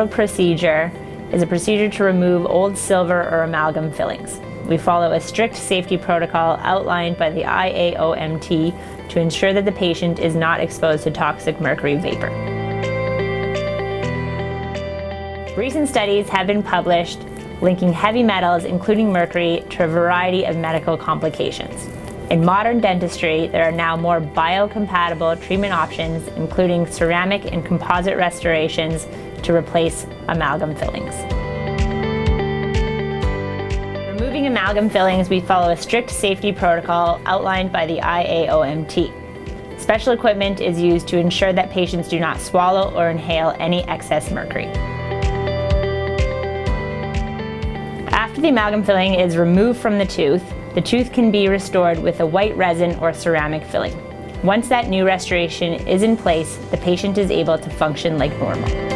Korol procedure is a procedure to remove old silver or amalgam fillings. We follow a strict safety protocol outlined by the IAO MT to ensure that the patient is not exposed to toxic mercury vapor. Recent studies have been published linking heavy metals, including mercury, to a variety of medical complications. In modern dentistry, there are now more biocompatible treatment options, including ceramic and composite restorations to replace amalgam fillings. Removing amalgam fillings, we follow a strict safety protocol outlined by the IAO MT. Special equipment is used to ensure that patients do not swallow or inhale any excess mercury. After the amalgam filling is removed from the tooth can be restored with a white resin or ceramic filling. Once that new restoration is in place, the patient is able to function like normal.